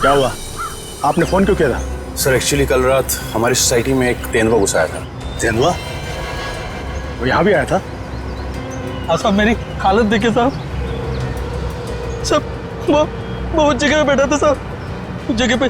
क्या हुआ? आपने फोन क्यों किया था? सर एक्चुअली कल रात हमारी सोसाइटी में एक तेंदुआ घुस आया था। तेंदुआ? वो यहाँ भी आया था? हाँ साहब, मेरी हालत देखिए साहब। वो उस जगह पे बैठा था साहब, उस जगह पे।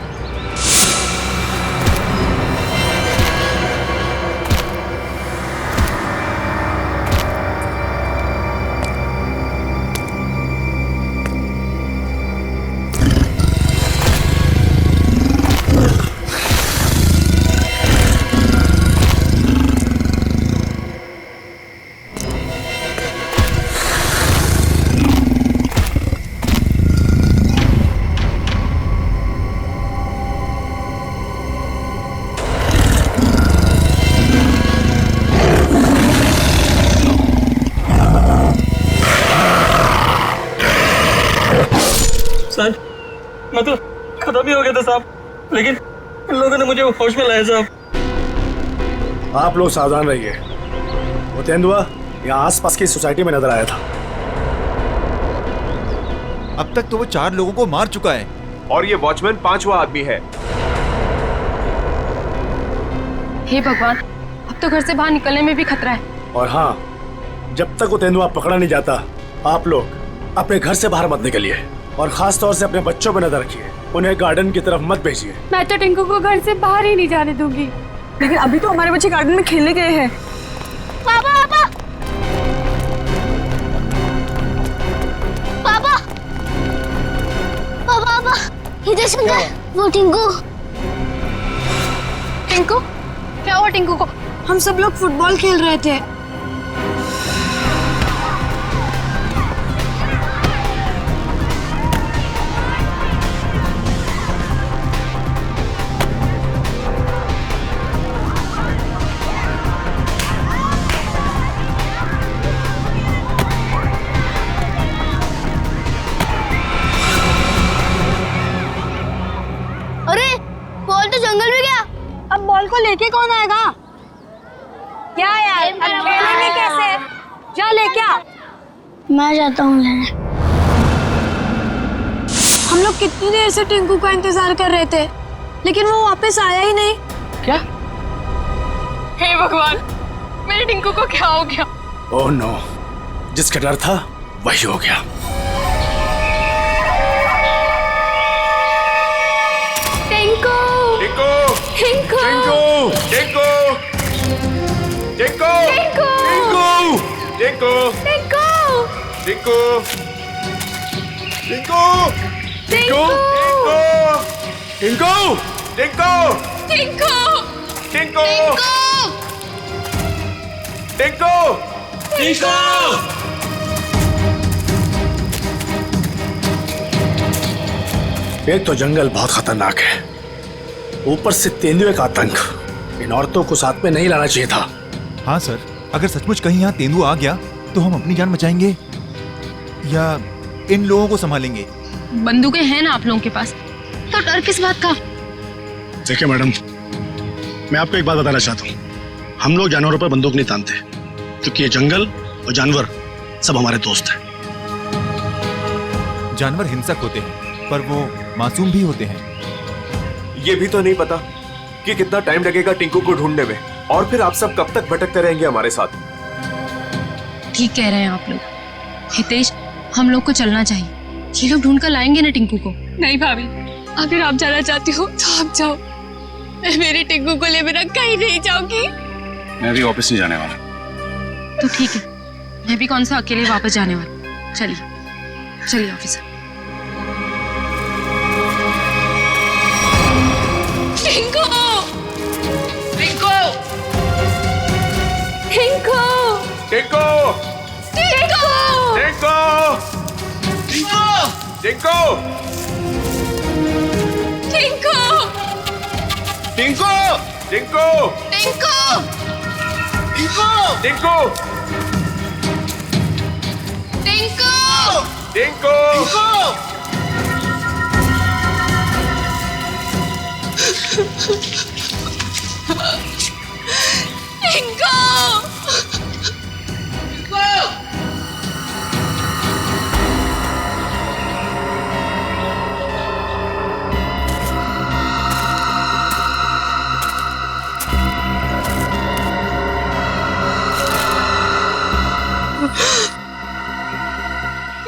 सर मतलब खत्म ही हो गया था साहब, लेकिन इन लोगों ने मुझे होश में लाया साहब। आप लोग सावधान रहिए। वो तेंदुआ यहाँ आसपास की सोसाइटी में नजर आया था। अब तक तो वो 4 लोगों को मार चुका है और ये वॉचमैन 5वां आदमी है। हे भगवान, अब तो घर से बाहर निकलने में भी खतरा है। और हाँ, जब तक वो तेंदुआ पकड़ा नहीं जाता, आप लोग अपने घर से बाहर मत निकलिए और खास तौर से अपने बच्चों पर नजर रखिए। उन्हें गार्डन की तरफ मत भेजिए। मैं तो टिंकू को घर से बाहर ही नहीं जाने दूंगी। लेकिन अभी तो हमारे बच्चे गार्डन में खेलने गए हैं। पापा पापा पापा पापा पापा इधर सुन, वो टिंकू। टिंकू? क्या हुआ टिंकू को? हम सब लोग फुटबॉल खेल रहे थे। अरे बॉल तो जंगल में गया। अब बॉल को लेके कौन आएगा? क्या यार, अब खेलेंगे कैसे? जा लेके आ। मैं जाता हूँ लेने। हम लोग कितनी देर से टिंकू का इंतजार कर रहे थे, लेकिन वो वापस आया ही नहीं। क्या? हे भगवान, मेरे टिंकू को क्या हो गया? ओह नो, जिसका डर था वही हो गया। टिंकू! टिंकू! टिंकू! टिंकू! टिंकू! टिंकू! टिंकू! टिंकू! टिंकू! टिंकू! टिंकू! टिंकू! टिंकू! टिंकू! टिंकू! टिंकू! टिंकू! एक तो जंगल बहुत खतरनाक है, ऊपर से तेंदुए का आतंक। इन औरतों को साथ में नहीं लाना चाहिए था। हाँ सर, अगर सचमुच कहीं यहाँ तेंदुआ आ गया तो हम अपनी जान बचाएंगे या इन लोगों को संभालेंगे? बंदूकें हैं ना आप लोगों के पास, तो डर किस बात का? देखिए मैडम, मैं आपको एक बात बताना चाहता हूँ। हम लोग जानवरों पर बंदूक नहीं तानते, क्योंकि ये जंगल और जानवर सब हमारे दोस्त हैं। जानवर हिंसक होते हैं, पर वो मासूम भी होते हैं। ये भी तो नहीं पता कि कितना टाइम लगेगा टिंकू को ढूंढने में, और फिर आप सब कब तक भटकते रहेंगे हमारे साथ। ठीक कह रहे हैं आप लोग। हितेश, हम लोग को चलना चाहिए। ये लोग ढूंढ कर लाएंगे ना टिंकू को। नहीं भाभी, अगर आप जाना चाहती हो तो आप जाओ। मैं मेरे टिंकू को ले बिना कहीं नहीं जाऊंगी। मैं भी ऑफिस नहीं जाने वाला। तो ठीक है, मैं भी कौन सा अकेले वापस जाने वाली। चलिए चलिए ऑफिस। टिंकू! टिंकू! टिंकू! टिंकू! टिंकू! टिंकू! टिंकू! टिंकू! टिंकू! टिंकू! टिंकू! टिंकू! टिंकू! टिंकू! टिंकू!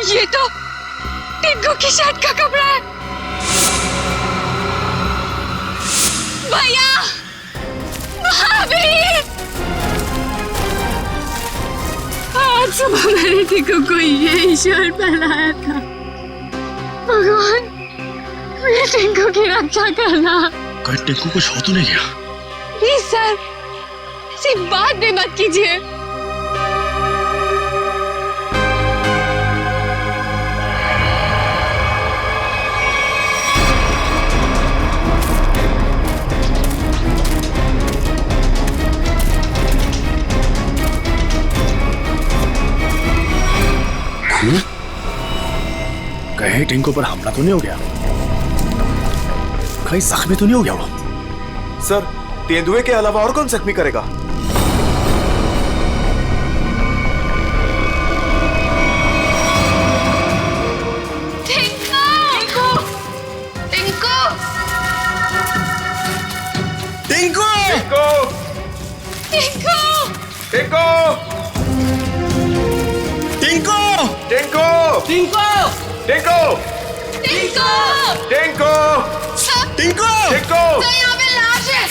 ये तो टिंकू की शर्ट का कपड़ा है। भैया, भाभी, आज सुबह मैंने टिंकू को यही शर्ट पहनाया था। भगवान, मेरे टिंकू की रक्षा करना। कहीं टिंकू कुछ हो तो नहीं गया? प्लीज सर, ऐसी बात भी मत कीजिए। कहीं टिंकू पर हमला तो नहीं हो गया? कहीं जख्मी तो नहीं हो गया वो? सर, तेंदुए के अलावा और कौन जख्मी करेगा? टिंकू! टिंकू! टिंकू! टिंकू! टिंकू! टिंकू! टिंकू! टिंकू! टिंकू! टिंकू! टिंकू! सब टिंकू! टिंकू! तो यहाँ पे लाश है।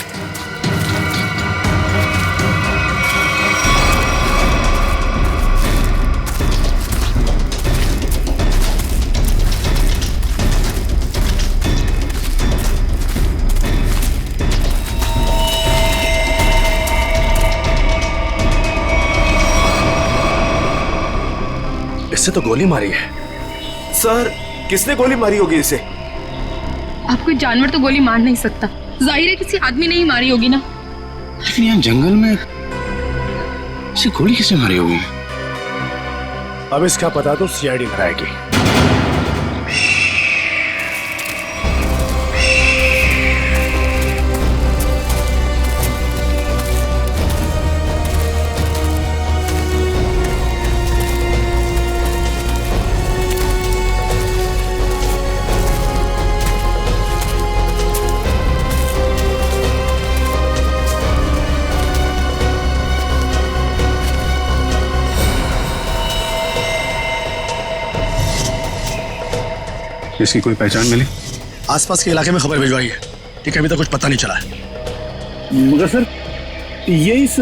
इससे तो गोली मारी है। सर, किसने गोली मारी होगी इसे? अब कोई जानवर तो गोली मार नहीं सकता। जाहिर है किसी आदमी ने ही मारी होगी ना। लेकिन यहाँ जंगल में इसे गोली किसने मारी होगी? अब इसका पता तो सीआईडी कराएगी। इसकी कोई पहचान मिली? आसपास के इलाके में खबर भिजवाई है, ठीक है? अभी तक कुछ पता नहीं चला है। मगर सर, ये इस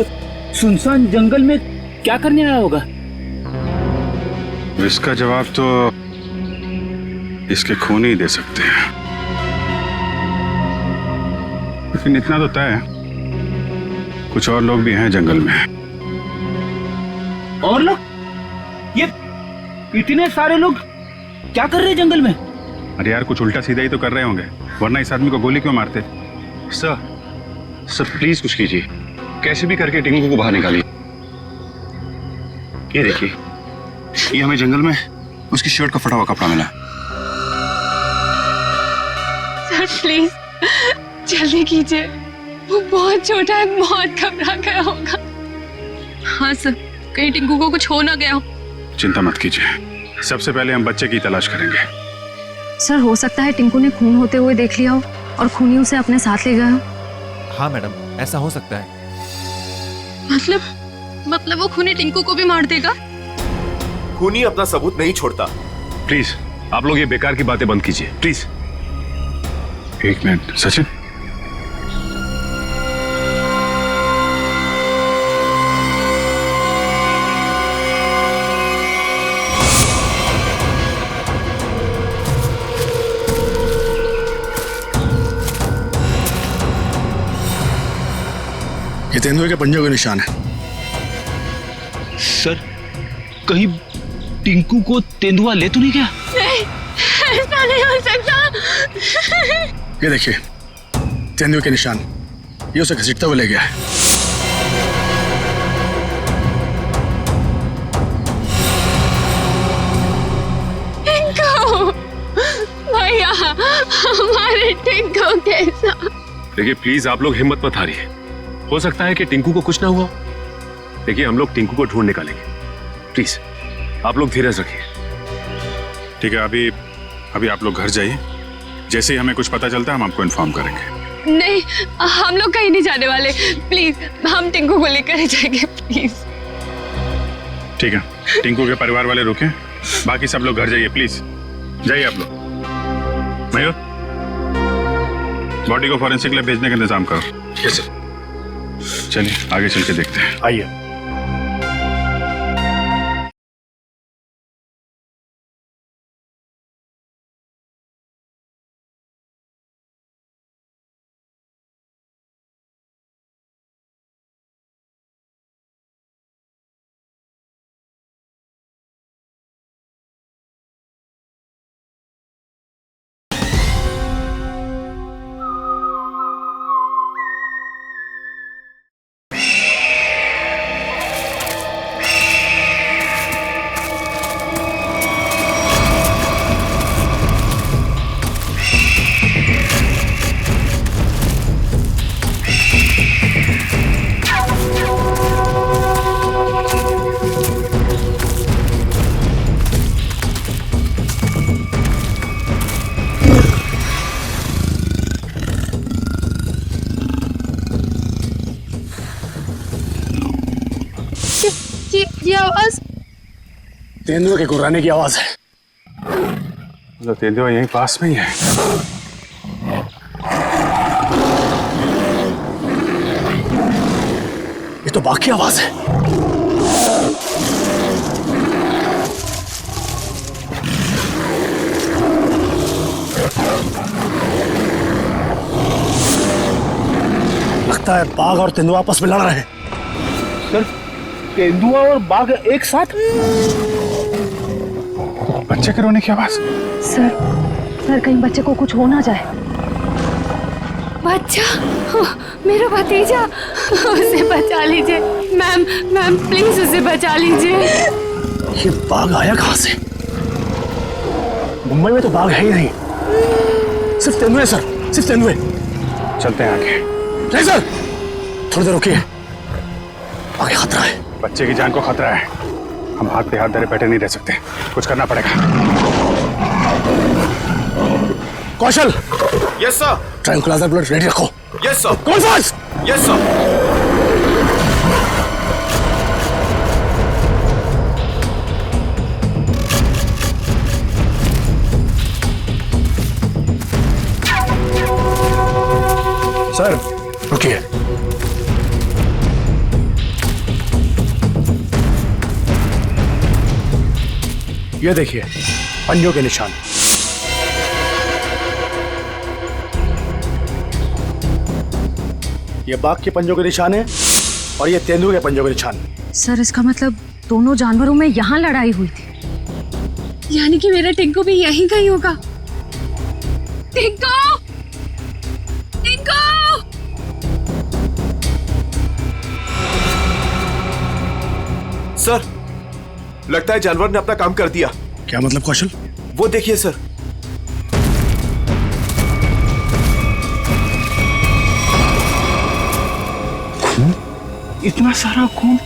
सुनसान जंगल में क्या करने आया होगा? इसका जवाब तो इसके खून ही दे सकते हैं। लेकिन इतना तो तय है, कुछ और लोग भी हैं जंगल में। और लोग? ये इतने सारे लोग क्या कर रहे हैं जंगल में? अरे यार, कुछ उल्टा सीधा ही तो कर रहे होंगे, वरना इस आदमी को गोली क्यों मारते? सर प्लीज कुछ कीजिए, कैसे भी करके टिंकू को बाहर निकालिए। ये देखिए, ये हमें जंगल में उसकी शर्ट का फटा हुआ कपड़ा मिला। सर प्लीज जल्दी कीजिए, वो बहुत छोटा है, बहुत घबरा गया होगा। हाँ सर, कहीं टिंकू को कुछ हो ना गया हो। चिंता मत कीजिए, सबसे पहले हम बच्चे की तलाश करेंगे। सर हो सकता है टिंकू ने खून होते हुए देख लिया हो और खूनी उसे अपने साथ ले गया हो। हाँ मैडम, ऐसा हो सकता है। मतलब वो खूनी टिंकू को भी मार देगा? खूनी अपना सबूत नहीं छोड़ता। प्लीज आप लोग ये बेकार की बातें बंद कीजिए, प्लीज। एक मिनट सचिन, ये तेंदुए के पंजों के निशान है। सर, कहीं टिंकू को तेंदुआ ले तो नहीं गया? नहीं, ऐसा नहीं हो सकता। ये देखिए, तेंदुए के निशान, ये उसे घसीटता हुआ ले गया है। टिंकू, भैया, हमारे टिंकू कैसा? देखिए प्लीज आप लोग हिम्मत मत हारिए, हो सकता है कि टिंकू को कुछ ना हुआ। देखिए हम लोग टिंकू को ढूंढ निकालेंगे, प्लीज आप लोग धीरज रखिए। ठीक है, अभी आप लोग घर जाइए, जैसे ही हमें कुछ पता चलता है हम आपको इन्फॉर्म करेंगे। नहीं, हम लोग कहीं नहीं जाने वाले, प्लीज हम टिंकू को लेकर जाएंगे, प्लीज। ठीक है, टिंकू के परिवार वाले रुके, बाकी सब लोग घर जाइए प्लीज। जाइए आप लोग। मयूर, बॉडी को फॉरेंसिक लैब भेजने का इंतजाम करो। Yes sir. चलिए आगे चल के देखते हैं। आइए। ये आवाज तेंदुए के गुर्राने की आवाज है। तो तेंदुआ यहीं पास में ही है। ये तो बाघ की आवाज है। लगता है बाघ और तेंदुआ आपस में लड़ रहे हैं। सर, तेंदुआ और बाघ एक साथ? बच्चे के रोने की आवाज। सर कहीं बच्चे को कुछ हो ना जाए। बच्चा, मेरा भतीजा, उसे बचा लीजिए मैम प्लीज उसे बचा लीजिए। ये बाघ आया कहां से? मुंबई में तो बाघ है ही नहीं, सिर्फ तेंदुए सर, सिर्फ तेंदुए। चलते हैं आगे। नहीं सर, थोड़ी देर रुकिए, आगे खतरा है। बच्चे की जान को खतरा है, हम हाथ पे हाथ धरे बैठे नहीं रह सकते, कुछ करना पड़ेगा। Kaushal. Yes sir. Tranquilizer blood ready रखो। Yes sir. कौन फास्ट? Yes sir. सर रुकिए। ये देखिए पंजों के निशान। ये बाघ के पंजों के निशान है और ये तेंदुए के पंजों के निशान। सर इसका मतलब दोनों जानवरों में यहाँ लड़ाई हुई थी। यानी कि मेरा टिंकू भी यहीं कहीं होगा। टिंकू, टिंकू! सर, लगता है जानवर ने अपना काम कर दिया। क्या मतलब कौशल? वो देखिए सर। खून? इतना सारा खून?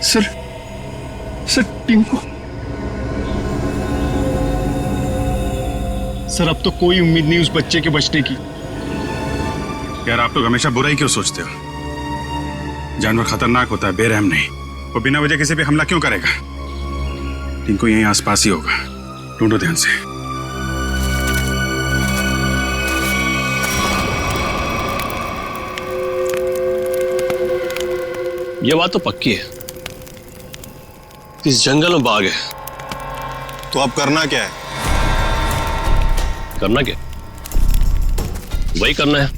सर टिंकू। सर अब तो कोई उम्मीद नहीं उस बच्चे के बचने की। यार आप लोग हमेशा बुरा ही क्यों सोचते हो? जानवर खतरनाक होता है, बेरहम नहीं। वो बिना वजह किसी पे हमला क्यों करेगा? टिंकू यहीं आसपास ही होगा, ढूंढो ध्यान से। ये बात तो पक्की है, इस जंगल में बाघ है। तो अब करना क्या है? करना क्या? वही करना है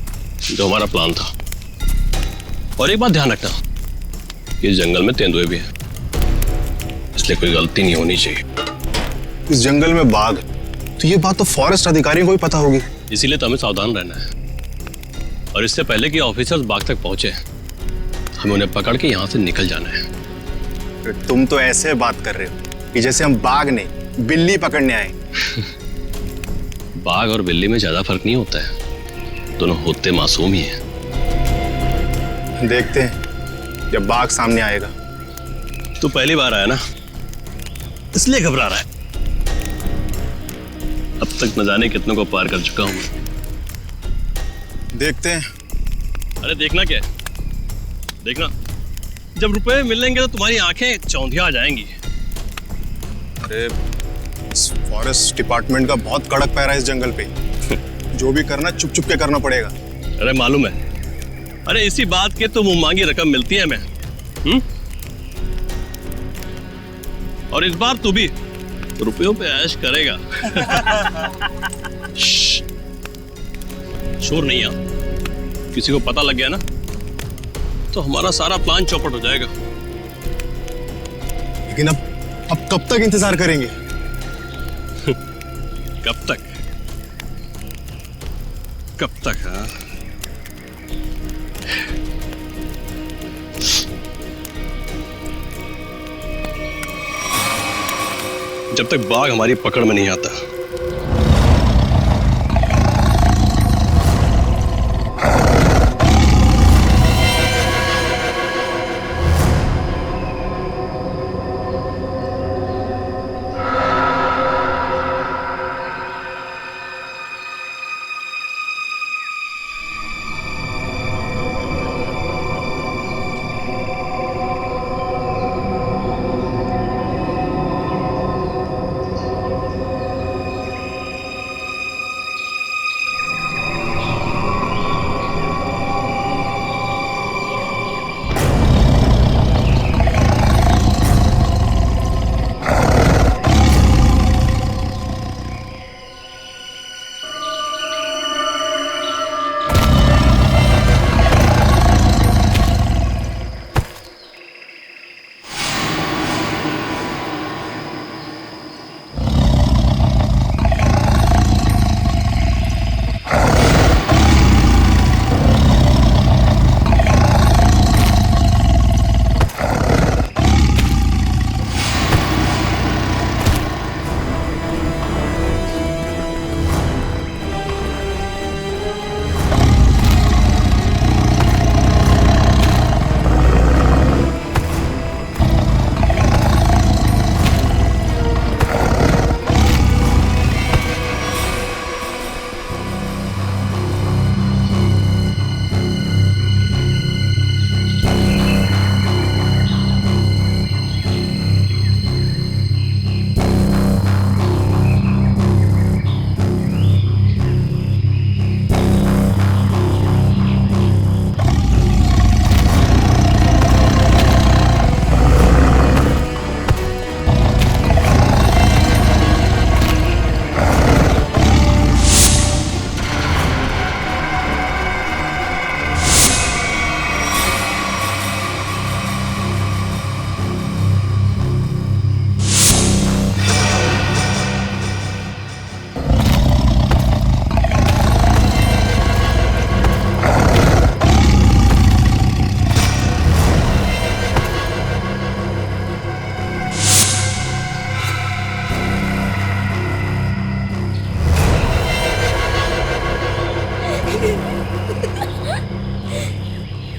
जो हमारा प्लान था। और एक बात ध्यान रखना, इस जंगल में तेंदुए भी हैं, इसलिए कोई गलती नहीं होनी चाहिए। इस जंगल में बाघ, तो ये बात तो फॉरेस्ट अधिकारियों को भी पता होगी। इसीलिए तो हमें सावधान रहना है, और इससे पहले कि ऑफिसर्स बाघ तक पहुंचे, हमें उन्हें पकड़ के यहाँ से निकल जाना है। तुम तो ऐसे बात कर रहे हो कि जैसे हम बाघ नहीं बिल्ली पकड़ने आए। बाघ और बिल्ली में ज्यादा फर्क नहीं होता है, दोनों होते मासूम ही हैं। देखते हैं जब बाघ सामने आएगा। तू पहली बार आया ना, इसलिए घबरा रहा है। अब तक न जाने कितनों को पार कर चुका हूं। देखते हैं। अरे देखना क्या है? देखना जब रुपए मिलेंगे तो तुम्हारी आंखें चौंधिया जाएंगी। अरे फॉरेस्ट डिपार्टमेंट का बहुत कड़क पैरा है इस जंगल पे। जो भी करना चुप चुप के करना पड़ेगा। अरे मालूम है, अरे इसी बात के तो मुंह मांगी रकम मिलती है हमें। और इस बार तू भी रुपयों पे ऐश करेगा। शोर नहीं आ, किसी को पता लग गया ना तो हमारा सारा प्लान चौपट हो जाएगा। लेकिन अब कब तक इंतजार करेंगे? कब तक? कब तक? हाँ, जब तक बाघ हमारी पकड़ में नहीं आता।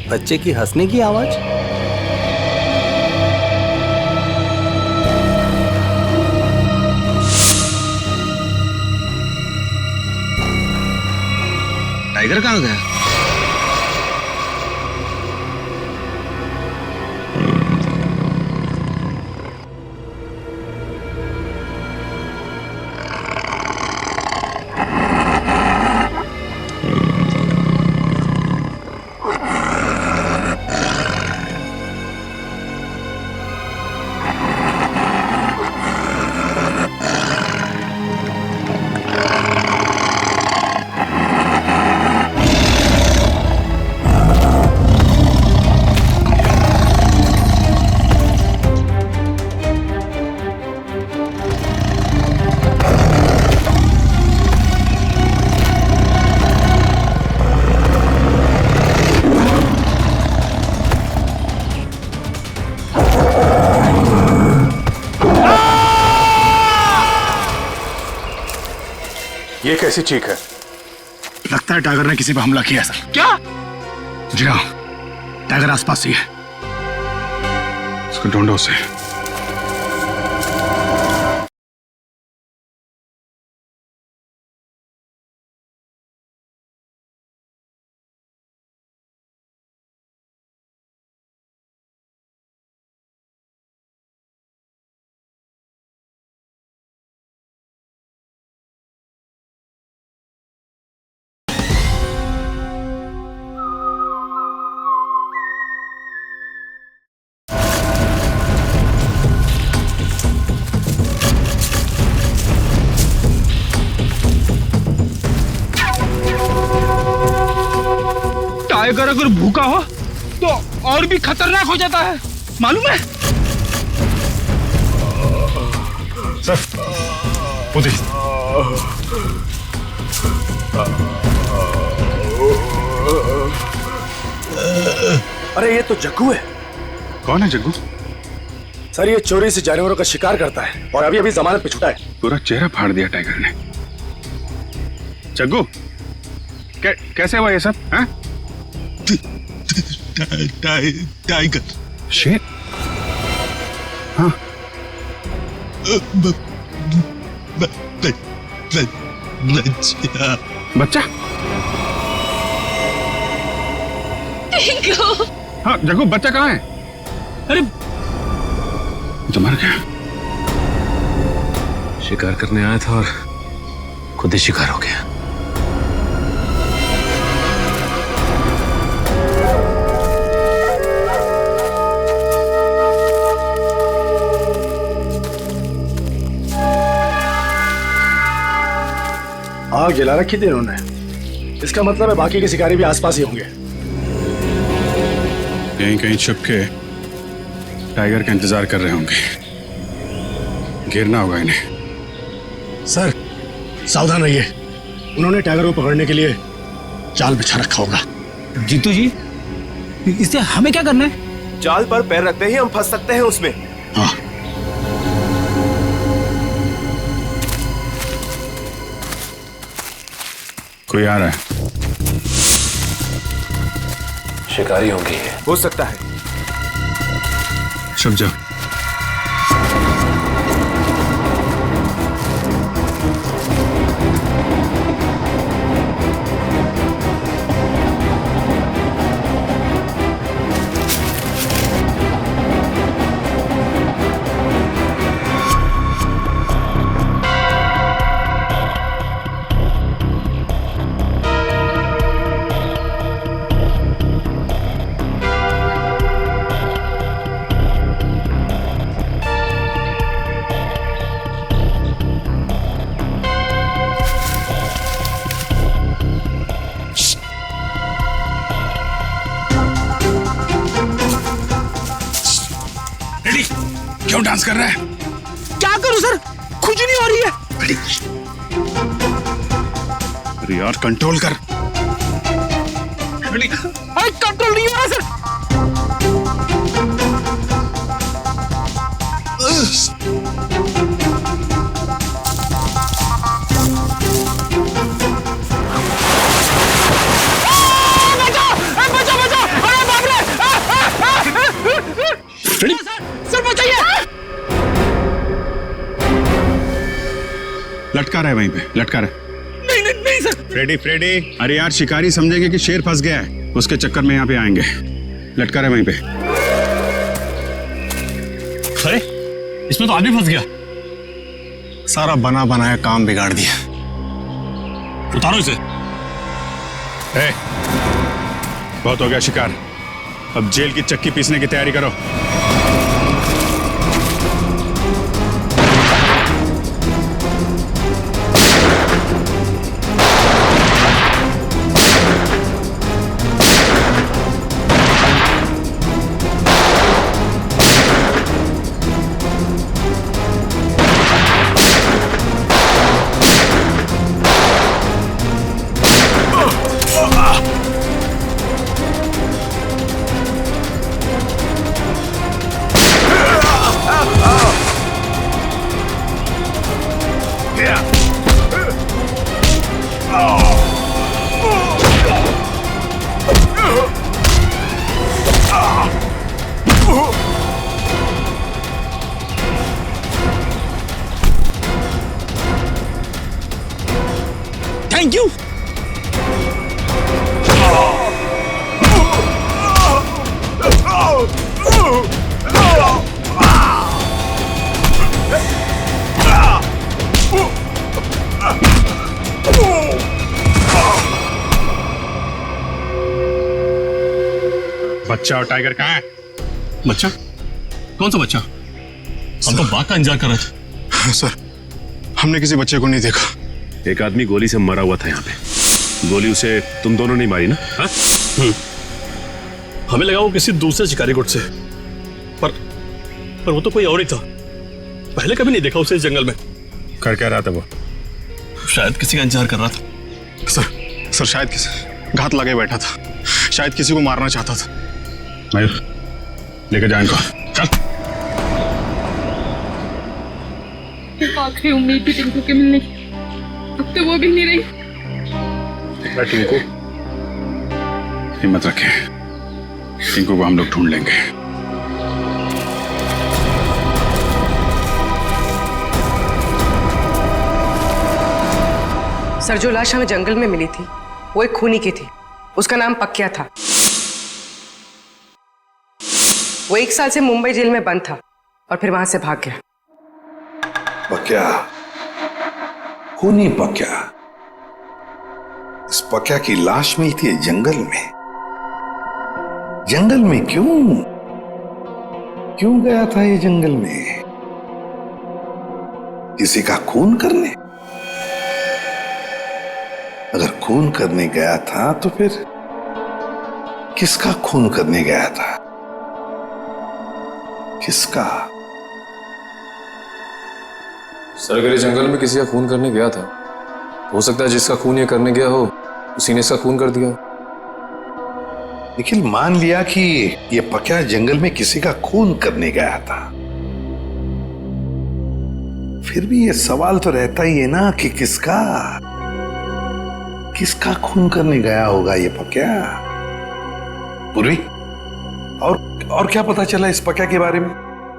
बच्चे की हंसने की आवाज। टाइगर कहाँ गया? ये कैसी चीख है? लगता है टाइगर ने किसी पर हमला किया सर। क्या? जी हाँ, टाइगर आसपास ही है। उसको ढूंढो उसे। टाइगर अगर भूखा हो तो और भी खतरनाक हो जाता है, मालूम है? सर वो देखिए। अरे ये तो जग्गू है। कौन है जग्गू? सर ये चोरी से जानवरों का शिकार करता है और अभी अभी जमानत पे छुटा है। पूरा चेहरा फाड़ दिया टाइगर ने। जग्गू कैसे हुआ ये सब? हाँ? टाइगर शेर? हाँ बच्चा? हाँ जग्गू बच्चा कहाँ है? अरे तो मर गया। शिकार करने आया था और खुद ही शिकार हो गया। आग जला रखी थी इन्होंने। इसका मतलब है बाकी के शिकारी भी आसपास ही होंगे। यहीं कहीं छुप के टाइगर का इंतजार कर रहे होंगे। गिरना होगा इन्हें। सर सावधान रहिए, उन्होंने टाइगर को पकड़ने के लिए जाल बिछा रखा होगा। जीतू जी, इससे हमें क्या करना है? जाल पर पैर रखते ही हम फंस सकते हैं उसमें। हाँ कोई आ रहा है। शिकारी होंगे ये। हो सकता है। छुप जाओ। क्यों डांस कर रहा है? क्या करूं सर, कुछ नहीं हो रही है। अरे यार कंट्रोल कर। अरे कंट्रोल नहीं हो रहा सर। सर बचाइए। लटका रहा है वहीं पे, लटका रहा है। नहीं नहीं नहीं सर। फ्रेडी अरे यार शिकारी समझेंगे कि शेर फंस गया है, उसके चक्कर में यहाँ पे आएंगे। लटका रहा है वहीं पे। अरे इसमें तो आदमी फंस गया। सारा बना बनाया काम बिगाड़ दिया। उतारो इसे। ए, बहुत हो गया शिकार, अब जेल की चक्की पीसने की तैयारी करो। Thank you. बच्चा और टाइगर कहाँ है? बच्चा? कौन सा बच्चा? हम तो बाघ का इंतजार कर रहे थे। सर हमने किसी बच्चे को नहीं देखा। एक आदमी गोली से मरा हुआ था यहाँ पे। गोली उसे तुम दोनों ने मारी ना? हाँ? हमें लगा वो किसी दूसरे शिकारी गुट से, पर वो तो कोई और ही था। पहले कभी नहीं देखा उसे इस जंगल में। कर क्या रहा था वो? शायद किसी का इंतजार कर रहा था। सर शायद किसी घात लगे बैठा था, शायद किसी को मारना चाहता था। मयूर, लेके जा इनको। चल। आखिरी उम्मीद थी टिंकू के मिलने की, अब तो वो भी नहीं रही। टिंकू, हिम्मत रखे, टिंकू को हम लोग ढूंढ लेंगे। सर, जो लाश हमें जंगल में मिली थी वो एक खूनी की थी। उसका नाम पक्या था। वो 1 साल से मुंबई जेल में बंद था और फिर वहां से भाग गया। पक्या, खूनी पक्या। इस पक्या की लाश मिलती है जंगल में। जंगल में क्यों गया था ये जंगल में? किसी का खून करने? अगर खून करने गया था तो फिर किसका खून करने गया था? किसका? सर, अगर ये जंगल में किसी का खून करने गया था, हो सकता है जिसका खून ये करने गया हो उसी ने इसका खून कर दिया। निखिल, मान लिया कि ये पक्या जंगल में किसी का खून करने गया था, फिर भी ये सवाल तो रहता ही है ना कि किसका खून करने गया होगा ये पक्या? पूर्वी, और क्या पता चला इस पक्या के बारे में?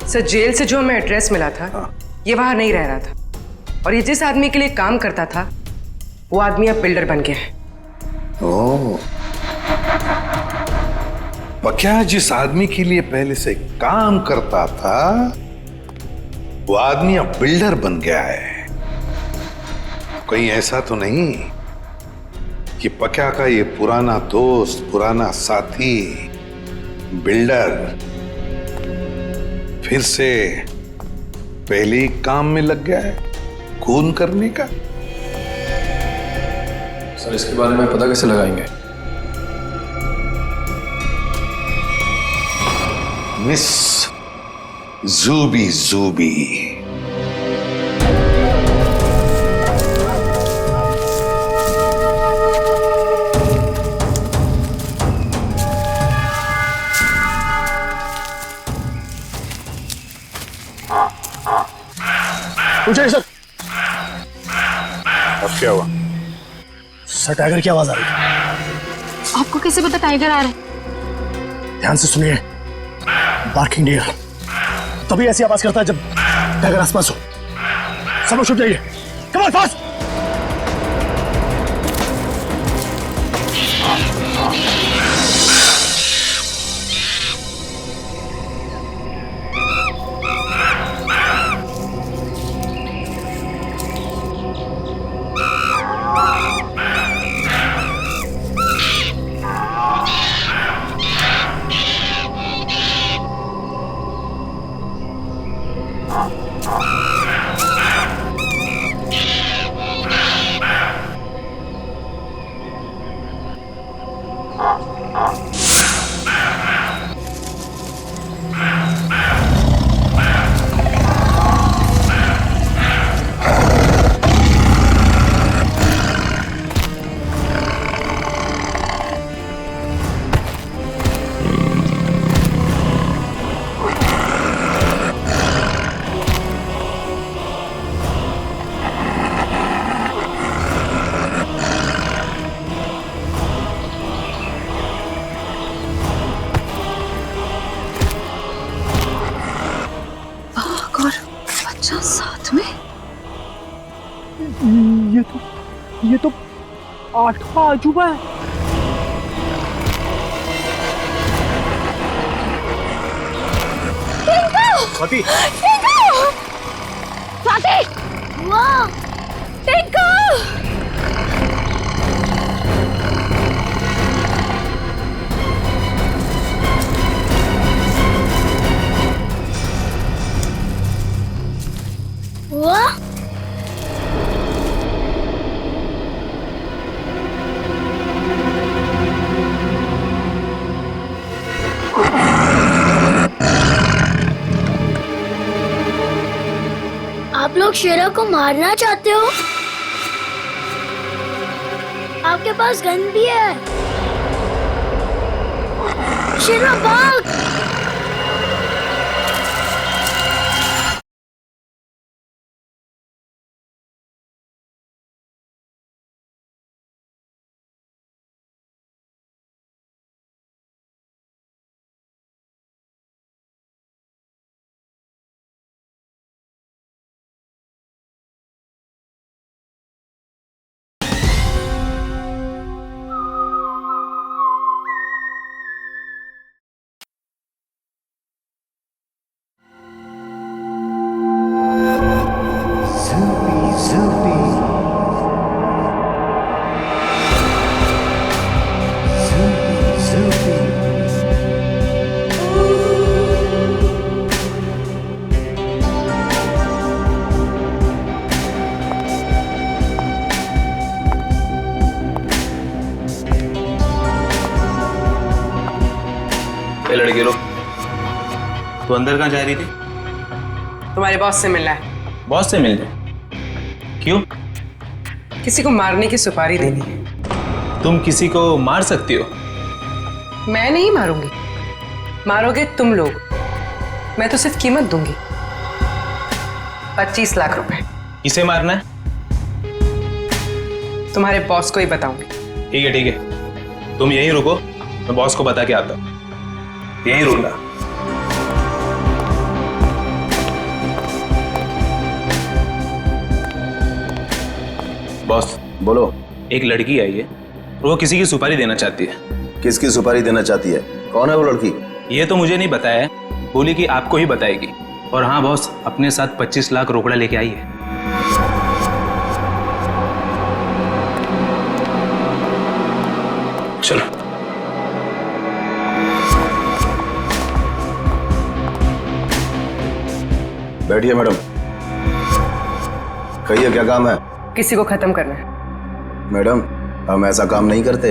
सर, जेल से जो हमें एड्रेस मिला था, ये वहां नहीं रह रहा था, और ये जिस आदमी के लिए काम करता था वो आदमी अब बिल्डर बन गया है। ओह, पक्या जिस आदमी के लिए पहले से काम करता था वो आदमी अब बिल्डर बन गया है। कहीं ऐसा तो नहीं कि पक्या का ये पुराना दोस्त, पुराना साथी बिल्डर फिर से पहले ही काम में लग गया है खून करने का? सर, इसके बारे में पता कैसे लगाएंगे? मिस जूबी पूछिए सर। अब क्या हुआ? सर, टाइगर की आवाज आ रही है। आपको कैसे पता टाइगर आ रहा है? ध्यान से सुनिए। बार्किंग डियर तभी ऐसी आवाज करता है जब टाइगर आसपास हो। सब लोग छुप जाइए। Come on, fast. साथ में ये तो 8वां अजूबा है। स्वाति! स्वाति! वाह! टिंकू! वाह! लोग शेरा को मारना चाहते हो? आपके पास गन भी है। शेरा भाग! लड़के लोग, तू अंदर कहाँ जा रही थी? तुम्हारे बॉस से मिलना है। बॉस से मिलने? क्यों? किसी को मारने की सुपारी देनी है। तुम किसी को मार सकती हो? मैं नहीं मारूंगी, मारोगे तुम लोग। मैं तो सिर्फ कीमत दूंगी, 25 लाख रुपए। किसे मारना है? तुम्हारे बॉस को ही बताऊंगी। ठीक है ठीक है, तुम यहीं रुको, मैं बॉस को बता के आता हूँ। यहीं रुकना। बॉस बोलो। एक लड़की आई है, वो किसी की सुपारी देना चाहती है। किसकी सुपारी देना चाहती है? कौन है वो लड़की? ये तो मुझे नहीं बताया है, बोली कि आपको ही बताएगी। और हाँ बॉस, अपने साथ 25 लाख रोकड़ा लेके आई है। चलो बैठिए मैडम। कहिए क्या काम है? किसी को खत्म करना है। मैडम हम ऐसा काम नहीं करते।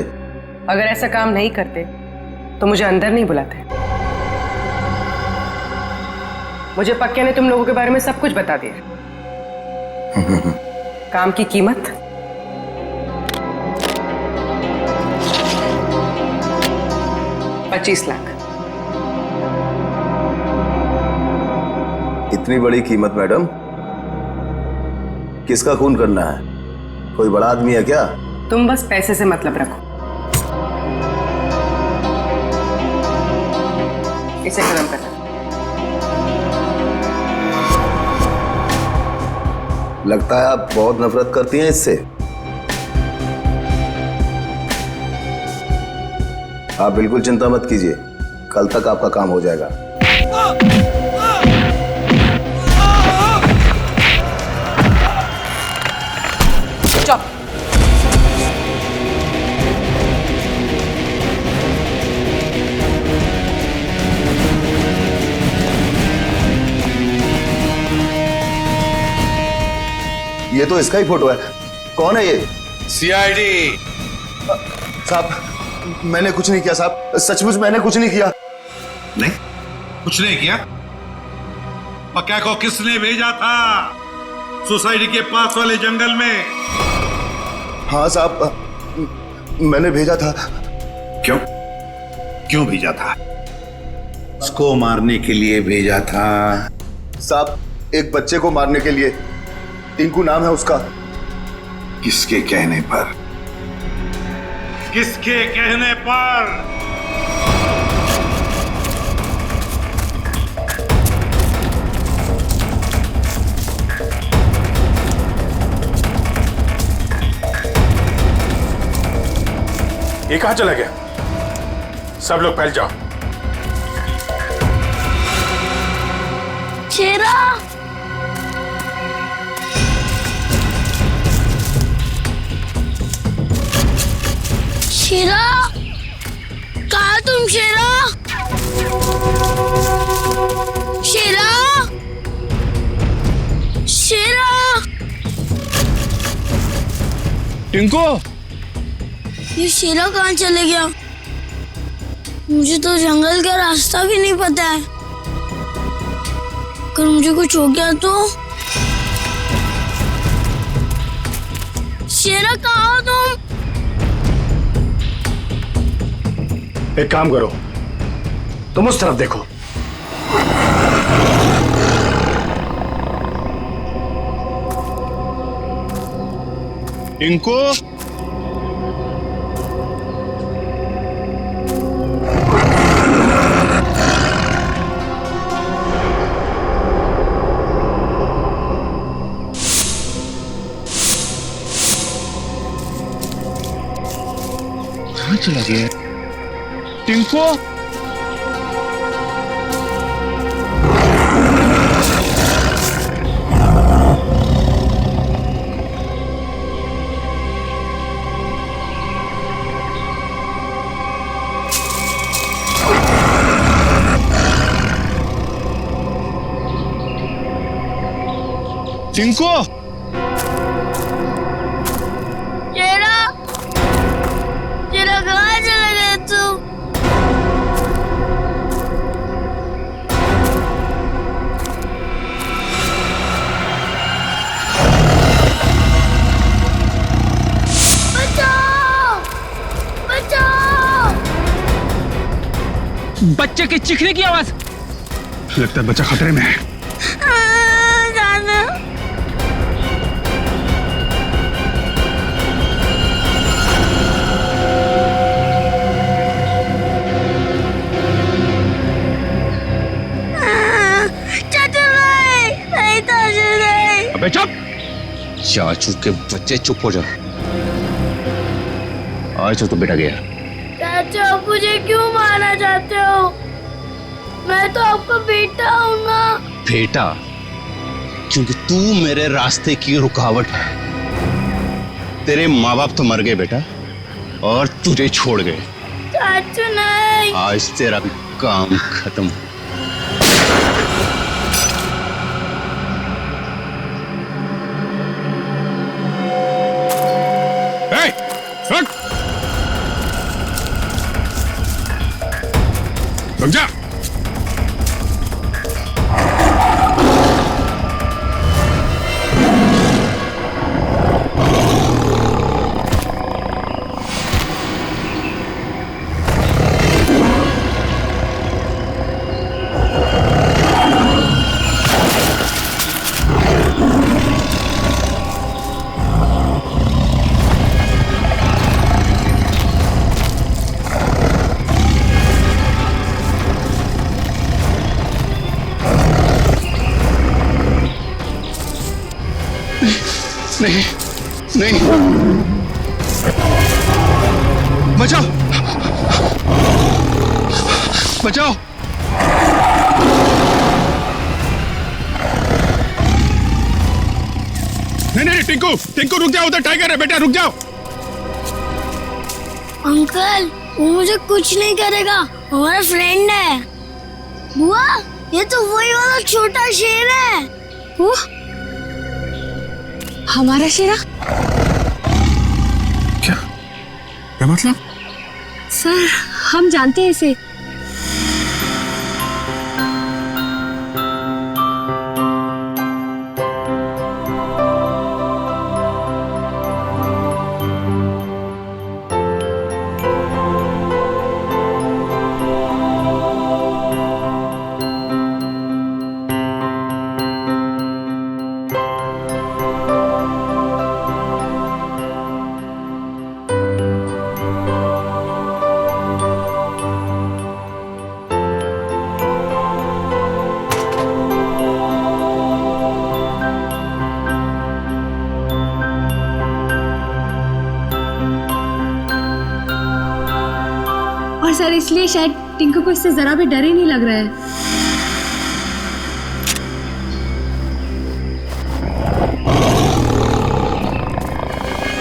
अगर ऐसा काम नहीं करते तो मुझे अंदर नहीं बुलाते। मुझे पक्के ने तुम लोगों के बारे में सब कुछ बता दिया। काम की कीमत 25 लाख। इतनी बड़ी कीमत मैडम? किसका खून करना है? कोई बड़ा आदमी है क्या? तुम बस पैसे से मतलब रखो। इसे खत्म करना। लगता है आप बहुत नफरत करती हैं इससे। आप बिल्कुल चिंता मत कीजिए, कल तक आपका काम हो जाएगा। ये तो इसका ही फोटो है। कौन है ये? सीआईडी साहब, मैंने कुछ नहीं किया साहब, सचमुच मैंने कुछ नहीं किया। नहीं कुछ नहीं किया? पक्का को किसने भेजा था सोसाइटी के पास वाले जंगल में? हाँ साहब, मैंने भेजा था। क्यों? क्यों भेजा था? उसको मारने के लिए भेजा था साहब, एक बच्चे को मारने के लिए। टिंकू नाम है उसका। किसके कहने पर? किसके कहने पर? ये कहां चला गया? सब लोग फैल जाओ। शेरा! शेरा! कहाँ तुम शेरा? शेरा! शेरा! टिंकू! ये शेरा कहाँ चले गया? मुझे तो जंगल का रास्ता भी नहीं पता है। अगर मुझे कुछ हो गया तो? शेरा कहाँ हो तुम? एक काम करो, तुम उस तरफ देखो। टिंकू, कहाँ चला गया टिंकू? टिंकू, शेरा, शेरा कहाँ चला गया तू? बचाओ! बचाओ! बच्चे की चीखने की आवाज। लगता है बच्चा खतरे में है। जाना। अबे चुप! चाचू के बच्चे, चुप हो जा। आज तो बेटा गया। चाचा, आप मुझे क्यों मारना चाहते हो? मैं तो आपका बेटा हूँ ना। बेटा? क्योंकि तू मेरे रास्ते की रुकावट है। तेरे माँ बाप तो मर गए बेटा, और तुझे छोड़ गए। चाचू नहीं। आज तेरा भी काम खत्म। रुक जा। नहीं, नहीं, बचाओ, बचाओ। नहीं नहीं टिंकू, टिंकू रुक जाओ, उधर टाइगर है बेटा, रुक जाओ। अंकल, वो मुझे कुछ नहीं करेगा, हमारा फ्रेंड है। बुआ, ये तो वही वाला छोटा शेर है। वो हमारा शेरा? क्या मतलब? सर, हम जानते हैं इसे। और सर, इसलिए शायद टिंकू को इससे जरा भी डर ही नहीं लग रहा है।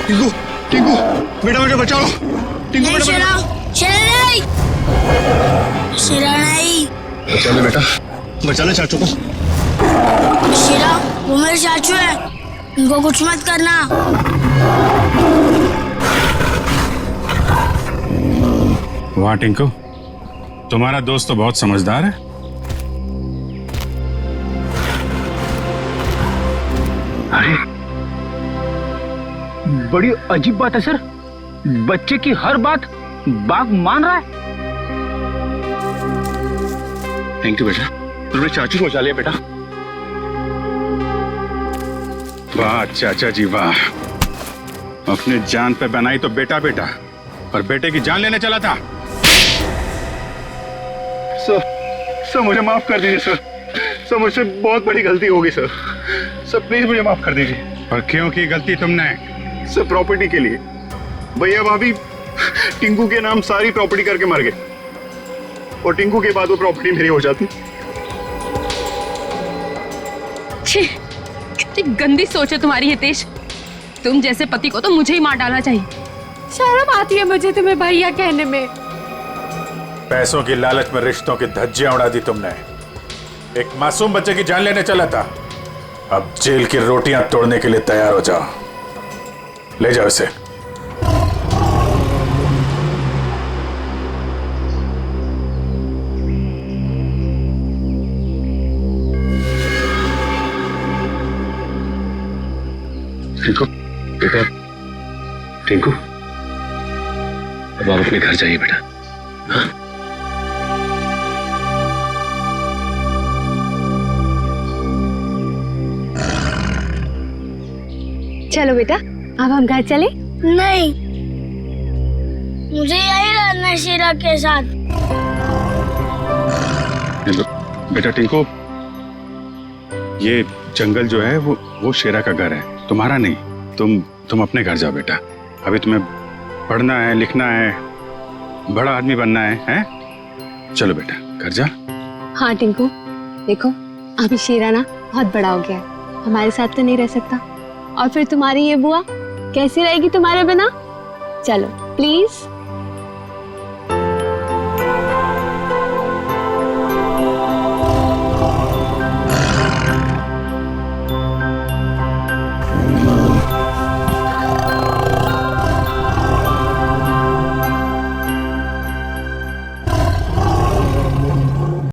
टिंकू, टिंकू, बेटा बेटा बचाओ। टिंकू बेटा, शेरा, शेरा नहीं, शेरा नहीं। बचा ले बेटा, बचा ले चाचू को। शेरा, वो मेरे चाचू है, उनको कुछ मत करना। वाह टिंकू, तुम्हारा दोस्त तो बहुत समझदार है। बड़ी अजीब बात है सर, बच्चे की हर बात बाघ मान रहा है। थैंक यू बेटा, तुमने चाचू को बचा लिया बेटा। वाह चाचा जी वाह, अपने जान पे बनाई तो बेटा बेटा, और बेटे की जान लेने चला था। सर मुझे माफ कर दीजिए सर मुझसे बहुत बड़ी गलती होगी सर प्लीज मुझे माफ कर दीजिए। और क्यों की गलती तुमने? सर प्रॉपर्टी के लिए, भैया भाभी टिंकू के नाम सारी प्रॉपर्टी करके मर गए, और टिंकू के बाद वो प्रॉपर्टी मेरी हो जाती। छी, कितनी गंदी सोच है तुम्हारी हितेश। तुम जैसे पति को तो मुझे ही मार डालना चाहिए। शर्म आती है मुझे तुम्हें भैया कहने में। पैसों की लालच में रिश्तों की धज्जियां उड़ा दी तुमने। एक मासूम बच्चे की जान लेने चला था, अब जेल की रोटियां तोड़ने के लिए तैयार हो जाओ। ले जाओ इसे। टिंकू बेटा, टिंकू अब आप अपने घर जाइए बेटा। हाँ? चलो बेटा, अब हम घर चले। नहीं, मुझे यही रहना है शीला के साथ। बेटा टिंकू, ये जंगल जो है वो शेरा का घर है, तुम्हारा नहीं। तुम अपने घर जाओ बेटा। अभी तुम्हें पढ़ना है, लिखना है, बड़ा आदमी बनना है? चलो बेटा घर जा। हाँ टिंकू, देखो अभी शेरा ना बहुत बड़ा हो गया है, हमारे साथ तो नहीं रह सकता, और फिर तुम्हारी ये बुआ कैसी रहेगी तुम्हारे बिना। चलो प्लीज।